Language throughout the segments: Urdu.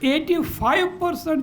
85%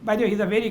by the way, he is a very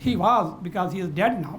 he was because he is dead now।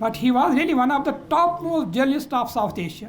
but he was really one of the top most journalist of South Asia।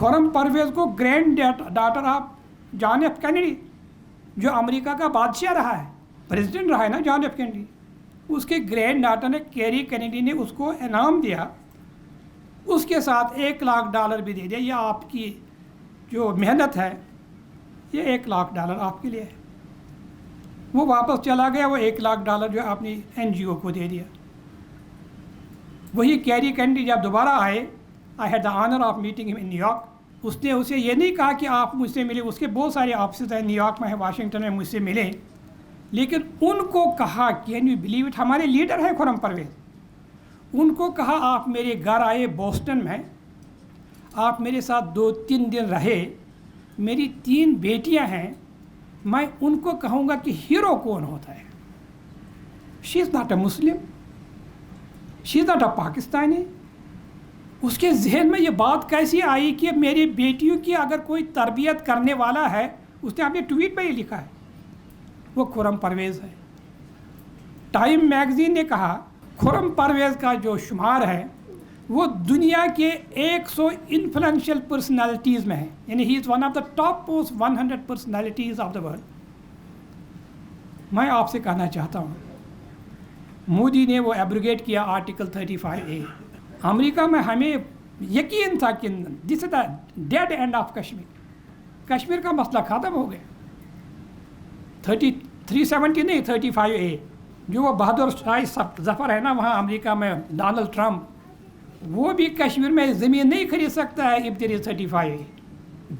Khurram Parvez کو granddaughter of John F Kennedy, جو امریکہ کا بادشاہ رہا ہے، پریزیڈنٹ رہا ہے نا جان ایف کینیڈی، اس کے گرینڈ ڈاٹر نے کیری کینیڈی نے اس کو انعام دیا، اس کے ساتھ $1,00,000 بھی دے دیا، یہ آپ کی جو محنت ہے یہ $1,00,000 آپ کے لیے ہے۔ وہ واپس چلا گیا، وہ $1,00,000 جو اپنی NGO کو دے دیا۔ وہی کیری کینیڈی جب دوبارہ آئے، I had the honour of meeting in New York, اس نے اسے یہ نہیں کہا کہ آپ مجھ سے ملے، اس کے بہت سارے آفسز ہیں نیو یارک میں ہے، واشنگٹن میں، مجھ سے ملے، لیکن ان کو کہا کین یو بلیو اٹ، ہمارے لیڈر ہیں خرم پرویز، ان کو کہا آپ میرے گھر آئے بوسٹن میں، آپ میرے ساتھ 2-3 دن رہے، میری 3 بیٹیاں ہیں، میں ان کو کہوں گا کہ ہیرو کون ہوتا ہے؟ She is not a Muslim, she is not a Pakistani. اس کے ذہن میں یہ بات کیسی آئی کہ میری بیٹیوں کی اگر کوئی تربیت کرنے والا ہے، اس نے اپنے ٹویٹ میں ہی لکھا ہے، وہ خرم پرویز ہے۔ ٹائم میگزین نے کہا خرم پرویز کا جو شمار ہے وہ دنیا کے 100 انفلوئنشل پرسنالٹیز میں ہے، یعنی he is one of the top most 100 personalities of the world. میں آپ سے کہنا چاہتا ہوں، مودی نے وہ ایبروگیٹ کیا آرٹیکل 35A۔ امریکہ میں ہمیں یقین تھا کہ this is the dead end of Kashmir, Kashmir کا مسئلہ ختم ہو گیا۔ 370 نہیں، 35A، جو وہ بہادر شاہ ظفر ہے نا وہاں امریکہ میں، ڈونلڈ ٹرمپ، وہ بھی کشمیر میں زمین نہیں خرید سکتا ہے اب 35A،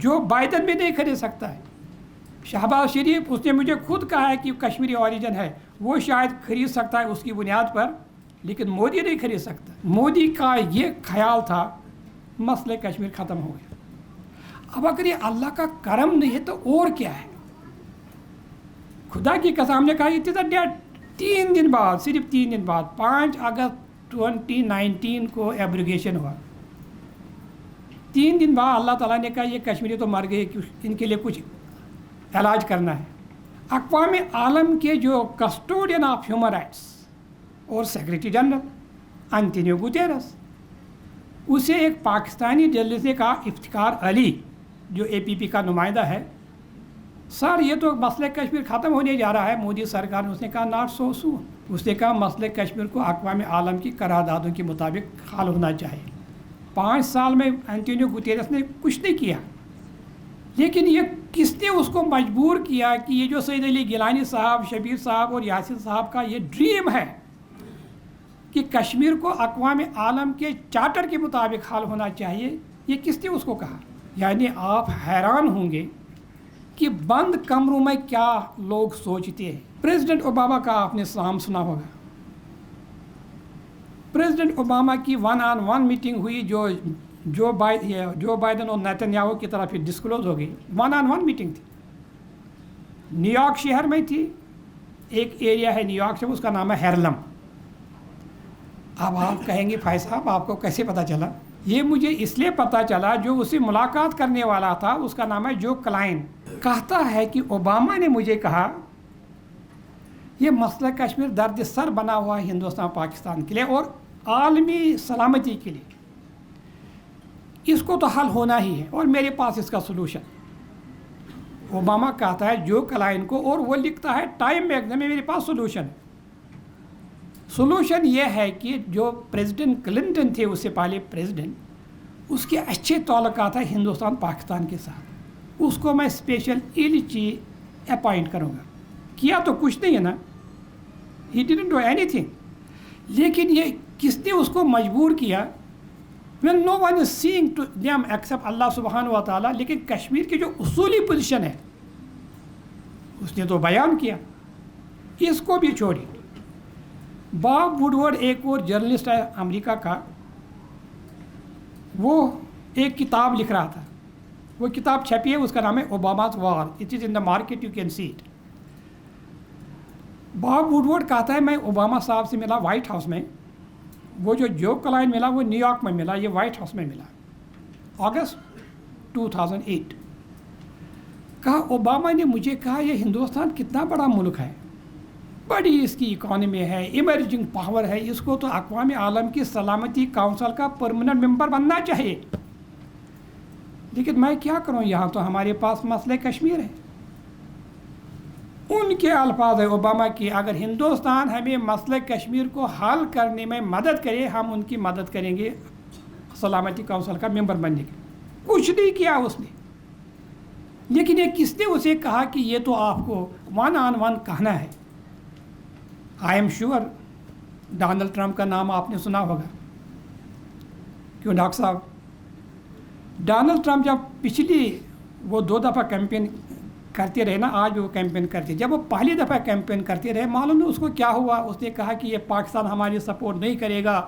جو بائیڈن بھی نہیں خرید سکتا ہے۔ شہباز شریف اس نے مجھے خود کہا ہے کہ کشمیری اوریجن ہے، وہ شاید خرید سکتا ہے اس کی بنیاد پر، لیکن مودی نہیں خرید سکتا۔ مودی کا یہ خیال تھا مسئلہ کشمیر ختم ہو گیا۔ اب اگر یہ اللہ کا کرم نہیں ہے تو اور کیا ہے؟ خدا کی قسم نے کہا یہ ڈیٹ 3 دن بعد، صرف 3 دن بعد 5 اگست 2019 کو ایبروگیشن ہوا۔ 3 دن بعد اللہ تعالیٰ نے کہا یہ کشمیری تو مر گئے، ان کے لیے کچھ علاج کرنا ہے۔ اقوام عالم کے جو کسٹوڈین آف ہیومن رائٹس اور سیکریٹری جنرل انتونیو گوٹیرس، اسے ایک پاکستانی جرنلسٹ نے کہا، افتخار علی جو APP کا نمائندہ ہے، سر یہ تو مسئلہ کشمیر ختم ہونے جا رہا ہے مودی سرکار نے۔ اس نے کہا ناٹ سو سون، اس نے کہا مسئلہ کشمیر کو اقوام عالم کی قراردادوں کے مطابق حل ہونا چاہیے۔ 5 سال میں انتونیو گوٹیرس نے کچھ نہیں کیا، لیکن یہ کس نے اس کو مجبور کیا کہ یہ جو سید علی گیلانی صاحب، شبیر صاحب اور یاسین صاحب کا یہ ڈریم ہے کہ کشمیر کو اقوام عالم کے چارٹر کے مطابق حل ہونا چاہیے، یہ کس نے اس کو کہا؟ یعنی آپ حیران ہوں گے کہ بند کمروں میں کیا لوگ سوچتے ہیں۔ پریزیڈنٹ اوباما کا آپ نے نام سنا ہوگا، پریزیڈنٹ اوباما کی 1-on-1 میٹنگ ہوئی جو بائیڈن اور نیتن یاہو کی طرف ڈسکلوز ہو گئی۔ 1-on-1 میٹنگ تھی، نیو یارک شہر میں تھی، ایک ایریا ہے نیو یارک سے، اس کا نام ہے ہیرلم۔ اب آپ کہیں گے فائز صاحب آپ کو کیسے پتہ چلا؟ یہ مجھے اس لیے پتہ چلا، جو اسے ملاقات کرنے والا تھا اس کا نام ہے جو کلائن، کہتا ہے کہ اوباما نے مجھے کہا یہ مسئلہ کشمیر درد سر بنا ہوا ہے ہندوستان پاکستان کے لیے اور عالمی سلامتی کے لیے، اس کو تو حل ہونا ہی ہے اور میرے پاس اس کا سلوشن۔ اوباما کہتا ہے جو کلائن کو، اور وہ لکھتا ہے ٹائم میگزین میں میرے پاس سلوشن یہ ہے کہ جو پریزیڈنٹ کلنٹن تھے اس سے پہلے پریزیڈنٹ، اس کے اچھے تعلقات ہیں ہندوستان پاکستان کے ساتھ، اس کو میں اسپیشل ایلچی اپائنٹ کروں گا۔ کیا تو کچھ نہیں ہے نا، he didn't do any thing, لیکن یہ کس نے اس کو مجبور کیا؟ when no one is seeing to them except اللہ سبحانہ و تعالیٰ، لیکن کشمیر کی جو اصولی پوزیشن ہے اس نے تو بیان کیا۔ اس کو بھی چھوڑی۔ باب ووڈورڈ ایک اور جرنلسٹ ہے امریکہ کا، وہ ایک کتاب لکھ رہا تھا، وہ کتاب چھپی ہے، اس کا نام ہے Obama's war, it is in the market you can see it. Bob Woodward کہتا ہے میں اوباما صاحب سے ملا وائٹ ہاؤس میں، وہ جو کلائن ملا وہ نیو یارک میں ملا، یہ وائٹ ہاؤس میں ملا اگست 2008۔ کہا اوباما نے مجھے کہا یہ ہندوستان کتنا بڑا ملک ہے، بڑی اس کی اکانومی ہے، ایمرجنگ پاور ہے، اس کو تو اقوام عالم کی سلامتی کونسل کا پرماننٹ ممبر بننا چاہیے۔ لیکن میں کیا کروں، یہاں تو ہمارے پاس مسئلہ کشمیر ہے. ان کے الفاظ ہے اوباما کی، اگر ہندوستان ہمیں مسئلہ کشمیر کو حل کرنے میں مدد کرے ہم ان کی مدد کریں گے سلامتی کونسل کا ممبر بننے کے. کچھ نہیں کیا اس نے. لیکن یہ کس نے اسے کہا کہ یہ تو آپ کو ون آن ون کہنا ہے. I am sure Donald Trump کا نام آپ نے سنا ہوگا. کیوں ڈاکٹر صاحب؟ ڈونلڈ ٹرمپ جب پچھلی وہ 2 دفعہ کیمپین کرتے رہے نا، آج بھی وہ کیمپین کرتے، جب وہ پہلی دفعہ کیمپین کرتے رہے معلوم نہیں اس کو کیا ہوا. اس نے کہا کہ یہ پاکستان ہماری سپورٹ نہیں کرے گا،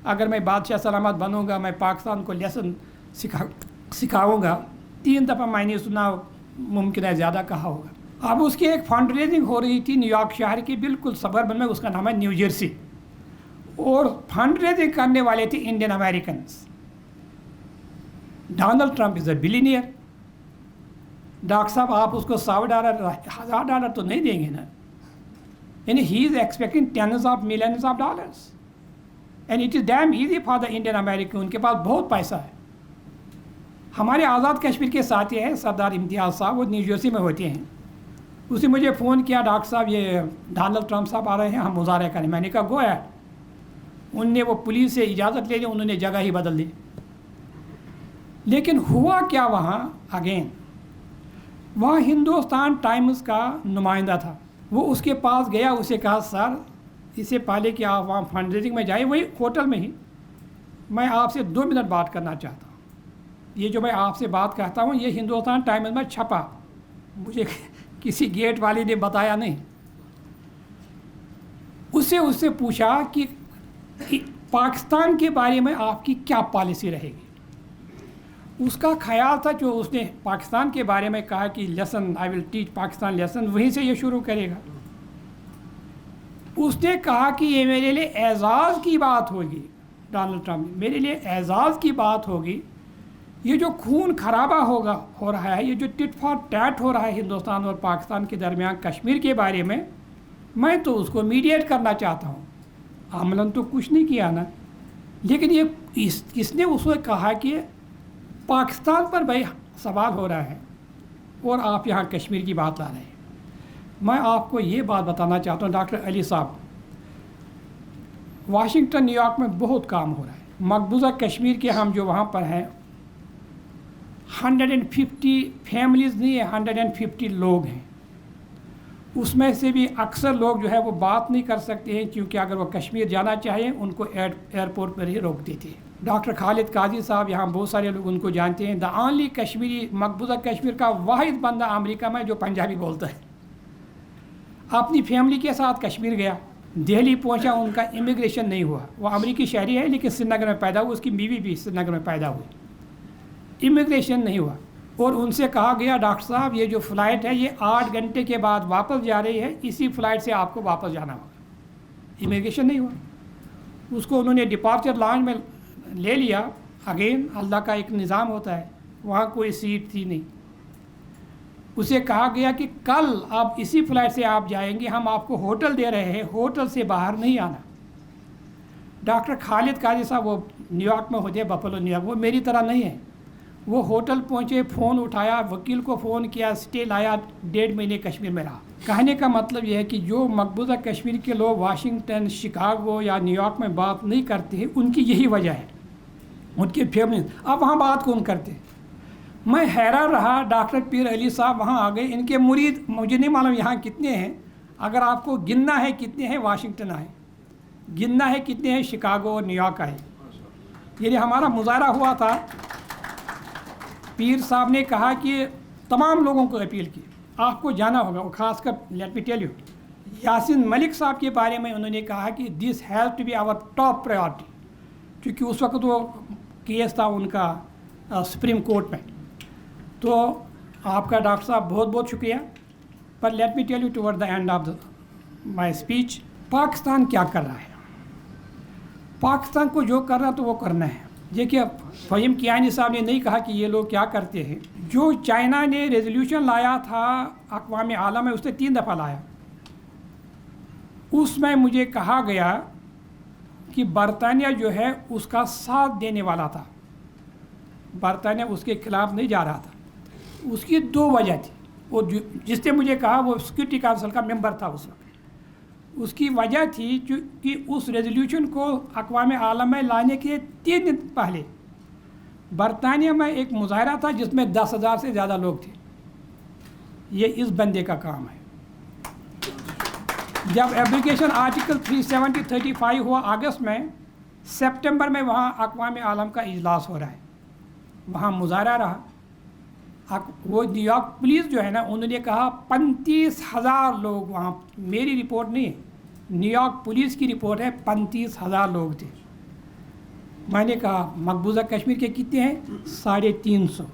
اگر میں بادشاہ سلامت بنوں گا میں پاکستان کو لیسن سکھاؤں گا. 3 دفعہ میں نے سنا، ممکن ہے زیادہ کہا ہوگا. اب اس کی ایک فنڈ ریزنگ ہو رہی تھی نیو یارک شہر کی بالکل سبربن میں، اس کا نام ہے نیو جرسی، اور فنڈ ریزنگ کرنے والے تھے انڈین امریکنس. ڈونلڈ ٹرمپ از اے بلینئر. ڈاکٹر صاحب آپ اس کو $100 $1000 تو نہیں دیں گے نا. یعنی he is expecting tens of millions of dollars and it is damn easy for the Indian American. ان کے پاس بہت پیسہ ہے. ہمارے آزاد کشمیر کے ساتھی ہیں سردار امتیاز صاحب، وہ نیو جرسی میں ہوتے ہیں. اس نے مجھے فون کیا، ڈاکٹر صاحب یہ ڈونلڈ ٹرمپ صاحب آ رہے ہیں، ہم مظاہرہ کریں. میں نے کہا گو ایٹ. ان نے وہ پولیس سے اجازت لے لی، انہوں نے جگہ ہی بدل دی. لیکن ہوا کیا وہاں اگین، وہاں ہندوستان ٹائمز کا نمائندہ تھا. وہ اس کے پاس گیا، اسے کہا سر اس سے پہلے کہ آپ وہاں فنڈ ریزنگ میں جائیں، وہی ہوٹل میں ہی میں آپ سے 2 منٹ بات کرنا چاہتا ہوں. یہ جو میں آپ سے بات کرتا ہوں یہ ہندوستان ٹائمز میں چھپا، مجھے کسی گیٹ والے نے بتایا نہیں. اس سے پوچھا کہ پاکستان کے بارے میں آپ کی کیا پالیسی رہے گی. اس کا خیال تھا جو اس نے پاکستان کے بارے میں کہا کہ لیسن آئی ول ٹیچ پاکستان لیسن، وہیں سے یہ شروع کرے گا. اس نے کہا کہ یہ میرے لیے اعزاز کی بات ہوگی. ڈونلڈ ٹرمپ میرے لیے اعزاز کی بات ہوگی. یہ جو خون خرابہ ہو رہا ہے، یہ جو ٹٹ فار ٹیٹ ہو رہا ہے ہندوستان اور پاکستان کے درمیان کشمیر کے بارے میں تو اس کو میڈیٹ کرنا چاہتا ہوں. عملاً تو کچھ نہیں کیا نا. لیکن یہ اس نے اس کو کہا کہ پاکستان پر بھائی سوال ہو رہا ہے اور آپ یہاں کشمیر کی بات لا رہے ہیں. میں آپ کو یہ بات بتانا چاہتا ہوں ڈاکٹر علی صاحب، واشنگٹن نیو یارک میں بہت کام ہو رہا ہے. مقبوضہ کشمیر کے ہم جو وہاں پر ہیں 150 فیملیز نہیں ہے، 150 لوگ ہیں. اس میں سے بھی اکثر لوگ جو ہے وہ بات نہیں کر سکتے ہیں، کیونکہ اگر وہ کشمیر جانا چاہیں ان کو ایئرپورٹ پر ہی روک دیتے ہیں. ڈاکٹر خالد قاضی صاحب یہاں بہت سارے لوگ ان کو جانتے ہیں. دا اونلی کشمیری، مقبوضہ کشمیر کا واحد بندہ امریکہ میں جو پنجابی بولتا ہے. اپنی فیملی کے ساتھ کشمیر گیا، دہلی پہنچا، ان کا امیگریشن نہیں ہوا. وہ امریکی شہری ہے لیکن سری نگر میں پیدا ہوا، اس کی بیوی بھی سری نگر میں پیدا ہوئی. امیگریشن نہیں ہوا اور ان سے کہا گیا ڈاکٹر صاحب یہ جو فلائٹ ہے یہ 8 گھنٹے کے بعد واپس جا رہی ہے، اسی فلائٹ سے آپ کو واپس جانا ہوگا. امیگریشن نہیں ہوا. اس کو انہوں نے ڈپارچر لانچ میں لے لیا. اگین اللہ کا ایک نظام ہوتا ہے، وہاں کوئی سیٹ تھی نہیں. اسے کہا گیا کہ کل آپ اسی فلائٹ سے آپ جائیں گے، ہم آپ کو ہوٹل دے رہے ہیں، ہوٹل سے باہر نہیں آنا. ڈاکٹر خالد قاضی صاحب وہ نیو یارک میں ہوتے ہیں، بفلو نیو یارک. وہ میری طرح نہیں ہے. وہ ہوٹل پہنچے، فون اٹھایا، وکیل کو فون کیا، اسٹے لایا، 1.5 مہینے کشمیر میں رہا. کہنے کا مطلب یہ ہے کہ جو مقبوضہ کشمیر کے لوگ واشنگٹن، شکاگو یا نیو یارک میں بات نہیں کرتے ہیں ان کی یہی وجہ ہے، ان کی فیملی. اب وہاں بات کون کرتے؟ میں حیران رہا. ڈاکٹر پیر علی صاحب وہاں آ گئے. ان کے مرید مجھے نہیں معلوم یہاں کتنے ہیں، اگر آپ کو گننا ہے کتنے ہیں واشنگٹن آئے، گننا ہے کتنے ہیں شکاگو اور نیو یارک آئے. یعنی ہمارا مظاہرہ ہوا تھا، پیر صاحب نے کہا کہ تمام لوگوں کو اپیل کی آپ کو جانا ہوگا. اور خاص کر let me tell you, Yasin Malik صاحب کے بارے میں انہوں نے کہا کہ this has to be our top priority, کیونکہ اس وقت وہ کیس تھا ان کا سپریم کورٹ میں. تو آپ کا ڈاکٹر صاحب بہت بہت شکریہ. پر let me tell you toward the end of my speech, Pakistan کیا کر رہا ہے؟ پاکستان کو جو کرنا تو وہ کرنا ہے. دیکھیے فہیم کیانی صاحب نے نہیں کہا کہ یہ لوگ کیا کرتے ہیں. جو چائنا نے ریزولوشن لایا تھا اقوام عالم میں، اس نے 3 دفعہ لایا. اس میں مجھے کہا گیا کہ برطانیہ جو ہے اس کا ساتھ دینے والا تھا. برطانیہ اس کے خلاف نہیں جا رہا تھا. اس کی 2 وجہ تھی. وہ جس نے مجھے کہا وہ سیکورٹی کونسل کا ممبر تھا اس وقت. اس کی وجہ تھی کہ اس ریزولوشن کو اقوام عالم میں لانے کے 3 دن پہلے برطانیہ میں ایک مظاہرہ تھا جس میں 10,000 سے زیادہ لوگ تھے. یہ اس بندے کا کام ہے. جب ایپلیکیشن آرٹیکل 370-35 ہوا اگست میں، سپٹمبر میں وہاں اقوام عالم کا اجلاس ہو رہا ہے، وہاں مظاہرہ رہا. وہ نیو یارک پولیس جو ہے نا، انہوں نے کہا 35,000 لوگ وہاں، میری رپورٹ نہیں ہے، نیو یارک پولیس کی رپورٹ ہے، 35,000 لوگ تھے. میں نے کہا مقبوضہ کشمیر کے کتنے ہیں؟ 350.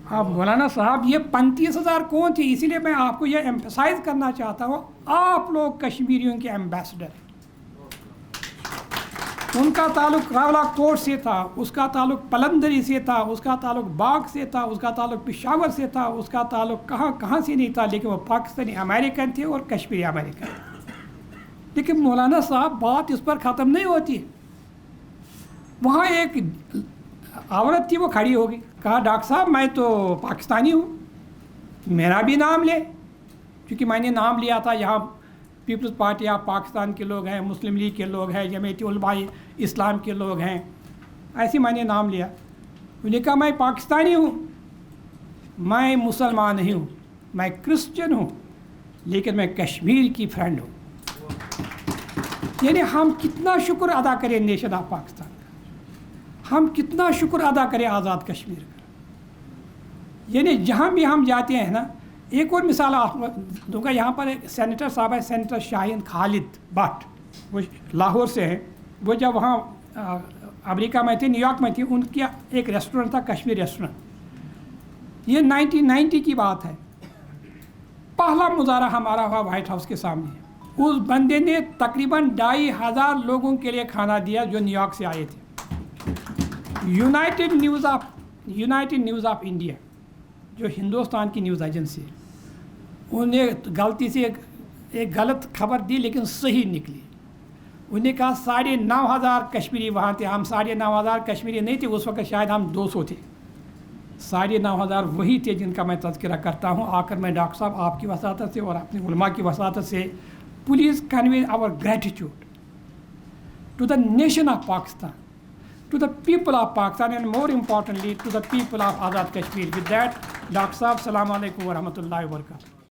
اب مولانا صاحب یہ 35,000 کون تھے؟ اسی لیے میں آپ کو یہ ایمفسائز کرنا چاہتا ہوں، آپ لوگ کشمیریوں کے ایمبیسڈر ہیں. ان کا تعلق راولا کوٹ سے تھا، اس کا تعلق پلندری سے تھا، اس کا تعلق باغ سے تھا، اس کا تعلق پشاور سے تھا، اس کا تعلق کہاں سے نہیں تھا، لیکن وہ پاکستانی امریکن تھے اور کشمیری امریکن تھے. لیکن مولانا صاحب بات اس پر ختم نہیں ہوتی. وہاں ایک عورت تھی، وہ کھڑی ہو گئی، کہا ڈاکٹر صاحب میں تو پاکستانی ہوں، میرا بھی نام لے. کیونکہ میں نے نام لیا تھا، یہاں پیپلز پارٹی آف پاکستان کے لوگ ہیں، مسلم لیگ کے لوگ ہیں، جمعیت علماء اسلام کے لوگ ہیں، ایسے میں نے نام لیا. انہوں نے کہا میں پاکستانی ہوں، میں مسلمان نہیں ہوں، میں کرسچن ہوں، لیکن میں کشمیر کی فرینڈ ہوں. یعنی ہم کتنا شکر ادا کریں نیشن آف پاکستان کا، ہم کتنا شکر ادا کریں آزاد کشمیر کا. یعنی جہاں بھی ہم جاتے ہیں نا، ایک اور مثال آپ دوں گا. یہاں پر ایک سینیٹر صاحب ہے، سینیٹر شاہین خالد بٹ، وہ لاہور سے ہیں. وہ جب وہاں امریکہ میں تھے، نیو یارک میں تھے، ان کا ایک ریسٹورنٹ تھا، کشمیر ریسٹورنٹ. یہ 1990 کی بات ہے. پہلا مظاہرہ ہمارا ہوا وائٹ ہاؤس کے سامنے. اس بندے نے تقریباً 2,500 لوگوں کے لیے کھانا دیا جو نیو یارک سے آئے تھے. یونائٹڈ نیوز آف انڈیا جو ہندوستان کی نیوز ایجنسی ہے، انہوں نے غلطی سے ایک غلط خبر دی لیکن صحیح نکلی. انہوں نے کہا 9,500 کشمیری وہاں تھے. ہم 9,500 کشمیری نہیں تھے اس وقت، شاید ہم 200 تھے. 9,500 وہی تھے جن کا میں تذکرہ کرتا ہوں. آ کر میں ڈاکٹر صاحب آپ کی وساطت سے اور اپنے علماء کی وساطت سے please convey our gratitude to the nation of Pakistan, to the people of Pakistan, and more importantly to the people of Azad Kashmir. With that, Dr. Saab, Assalamu alaikum wa rahmatullahi wa barakatuh.